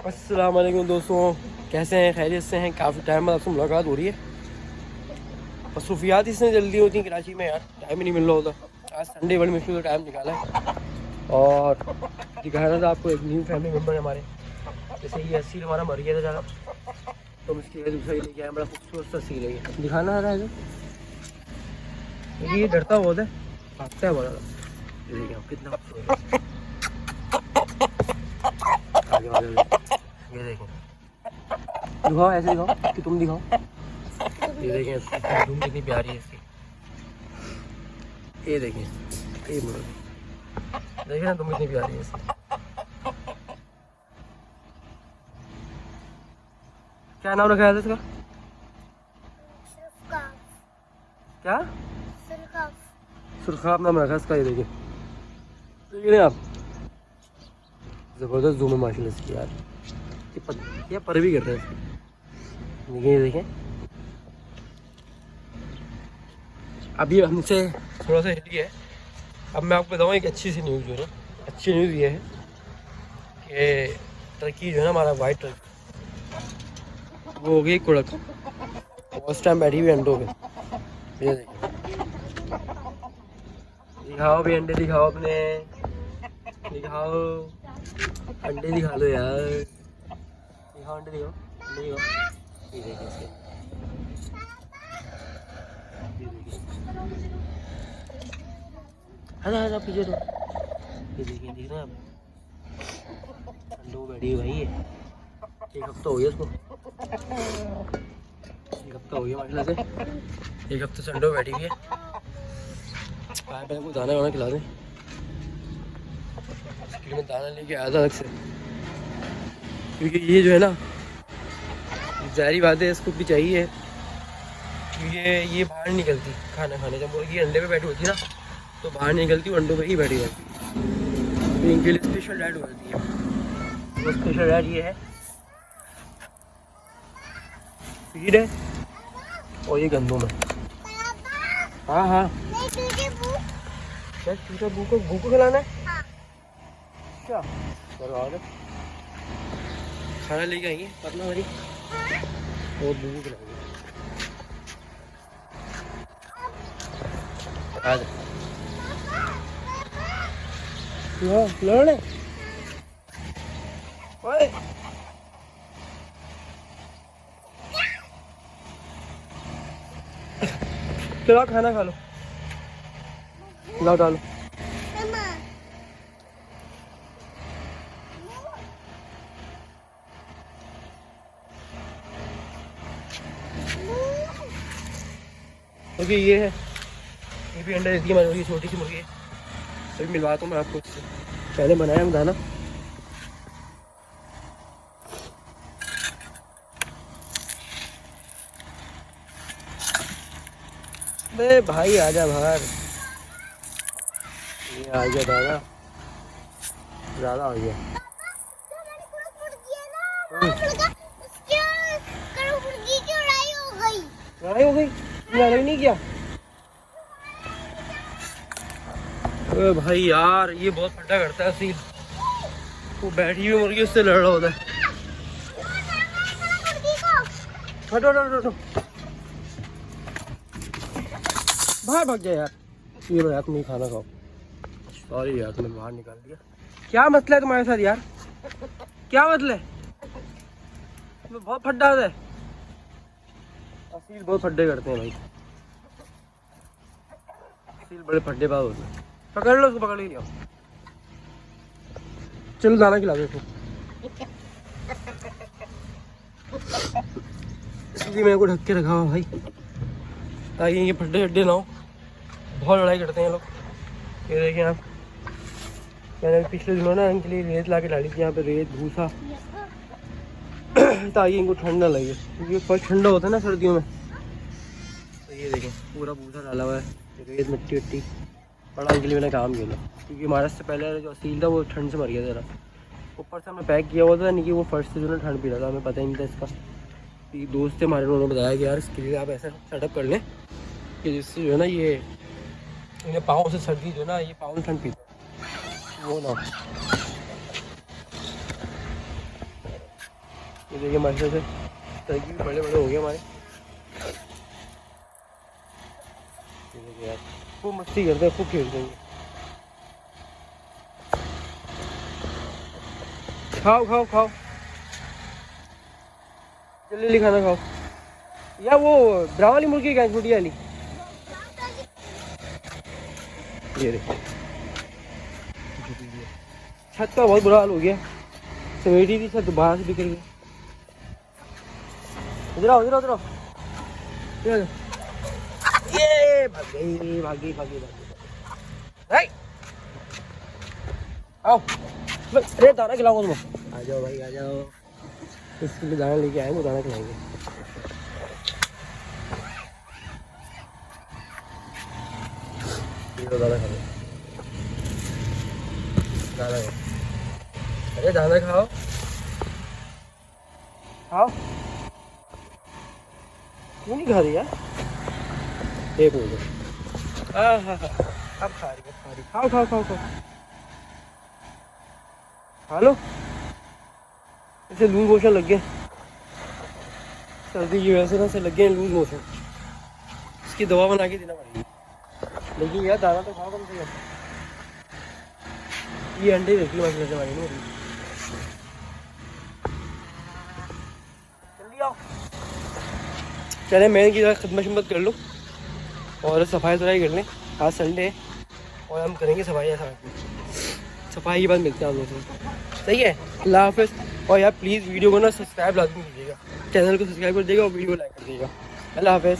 अस्सलाम वालेकुम दोस्तों, कैसे हैं? खैरियत से हैं? काफ़ी टाइम बाद आपसे मुलाकात हो रही है। मसरूफियात इसने जल्दी होती हैं कराची में यार, टाइम ही नहीं मिल रहा होता। आज संडे बड़ी मुश्किल से टाइम निकाला है और दिखाना था आपको एक न्यू फैमिली मेम्बर है हमारे। जैसे ये सील हमारा मर गया था ज़्यादा, तो हम इसकी दूसरा ही लेके आए। बड़ा खूबसूरत सा सील है ये, दिखाना आ रहा है ये डरता बहुत है, भागता है बड़ा। ये देखिए आप कितना खूबसूरत है। आगे वाले ये देखो, दिखाओ ऐसे दिखाओ कि तुम दिखाओ। ये देखें इसकी धूम कितनी प्यारी है इसकी। ये देखें, ये मुड़ो, देखें ना तुम कितनी प्यारी है इसकी। क्या नाम रखा है इसका? क्या? सुरखाब नाम रखा है इसका। ये देखें, देखिए आप, जबरदस्त जूम है माशाल्लाह इसकी यार। ये पर भी कर रहे हैं इसकी। देखिए ये देखें, अभी हमसे थोड़ा सा हिली है। अब मैं आपको बताऊँ एक अच्छी सी न्यूज़ जो है ना, अच्छी न्यूज़ ये है कि टर्की जो है ना, हमारा वाइट टर्की, वो हो गई कुड़क। उस टाइम बैठी हुई अंडों पे। ये देखिए, दिखाओ भी अंडे, दिखाओ अपने, दिखाओ अंडे, दिखा दो यार, दिखाओ अंडे, दिखाओ अंडे, दिखाओ। ये देखिए इसके, हाँ पीछे तो ये देखिए, दिख रहा है आप अंडों बैठी है भाई। ये एक हफ्ता हो गया इसको, एक हफ्ता हो गया माशाल्लाह से। एक हफ्ते से अंडों बैठी हुई है। पहले को दाना वाना खिला दें। इसके लिए मैं दाना लेके आया था अलग से, क्योंकि ये जो है ना, ज़ाहिर बात है इसको भी चाहिए, क्योंकि ये बाहर नहीं निकलती खाना खाने। जब मुर्गी अंडे पे बैठी होती है ना, तो बाहर नहीं निकलती, वो अंडों पे ही बैठी रहती है। तो इनके लिए स्पेशल डाइट होती है। वो स्पेशल डाइट ये है, फीड है और ये गंदों में। हाँ हाँ, क्या भूख को खिलाना है? क्या चलो खाना लेके आएंगे पतला भरी और भूख खिलाएंगे। आ जा लड़ने ओए, चलो खाना खा लो, लाओ डालो। ओके ये है, ये भी अंडा देती है हमारी छोटी सी मुर्गी है। अभी मिलवाता हूँ मैं आपको इससे, पहले बनाया हम दाना। अरे भाई आजा बाहर, ये आ गया दाना, ज़्यादा आ गया। लड़ाई हो गई? लड़ाई नहीं किया? अरे भाई यार, ये बहुत फटा करता है सील। वो बैठी हुई मुर्गी उससे लड़ रहा होता है। हटो हटो हटो, बाहर भाग गया यार। ये बड़ा तुम नहीं खाना खाओ। सॉरी यार, तुम्हें बाहर निकाल दिया। क्या मसला है तुम्हारे साथ यार? क्या मसला है? तुम्हें बहुत फड्डा होता है। सील बहुत फड्डे करते हैं भाई, सील बड़े फड्डे बाज होते हैं। पकड़ लो उसको, पकड़ ही लिया। चलो दाना खिला दो इसको। इसलिए मेरे को ढक के रखा हुआ भाई, ताकि ये फड्डे फड्डे ना हो। बहुत लड़ाई करते हैं ये लोग। ये देखें आप, मैंने पिछले दिनों ना इनके लिए रेत ला के डाली थी यहाँ पे, रेत भूसा, ताकि इनको ठंड ना लगे, क्योंकि फर्स्ट ठंडा होता है ना सर्दियों में। तो ये देखें पूरा भूसा डाला हुआ है, रेत मिट्टी वट्टी बड़ा। इनके लिए मैंने काम किया था, क्योंकि हमारे से पहले जो सील था वो ठंड से मर गया था ज़रा। ऊपर से हमने पैक किया हुआ था, नहीं कि वो फर्स्ट से जो ना ठंड पी रहा था, हमें पता ही नहीं था इसका। कि दोस्त थे हमारे, उन्होंने बताया कि यार इसके लिए आप ऐसा सेटअप कर लें कि जिससे जो है ना ये इन्हें पाँव से सर्दी जो है ना, ये पाँव से ठंड पीते वो ना। ये देखिए माशा से तरक्की भी बड़े बड़े हो गए हमारे। ये देखिए यार खूब मस्ती करते हैं, खूब खेलते हैं। खाओ खाओ खाओ, जल्दी जल्दी खाना खाओ। या वो ब्राउन वाली मुर्गी क्या छोटी वाली? ये देखिए छत का बहुत बुरा हाल हो गया, समेटी थी छत बाहर से बिखर गई। इधर आओ इधर आओ इधर आओ, ये भाग गई भाग गई भाग गई भाग गई। आओ अरे दाना खिलाऊंगा तुम्हें, आ जाओ भाई आ जाओ। इसके लिए दाना लेके आए, वो दाना खिलाएंगे। ये दाना खा लो, दाना खाओ, अरे दाना खाओ खाओ। क्यों नहीं खा रही यार? एक मिनट, हाँ हाँ हाँ अब खा रही है, खा रही। खाओ खाओ खाओ खाओ, खा लो। इसे लूज मोशन लग गए, सर्दी की वजह से ना से लग गए लूज मोशन। इसकी दवा बना के देना पड़ेगी। लेकिन यार दाना तो खाओ कम से कम। ये अंडे देखी मसले से हमारी नहीं। जल्दी आओ, चले मैं की खिदमत कर लूँ और सफाई सुथराई कर लें। आज संडे है और हम करेंगे सफाई। सफाई के बाद मिलते हैं हम लोग से, सही है? अल्लाह हाफ़िज़। और यार प्लीज़ वीडियो को ना सब्सक्राइब लाजमी कीजिएगा, चैनल को सब्सक्राइब कर दीजिएगा और वीडियो को लाइक कर दीजिएगा। अल्लाह हाफ़िज़।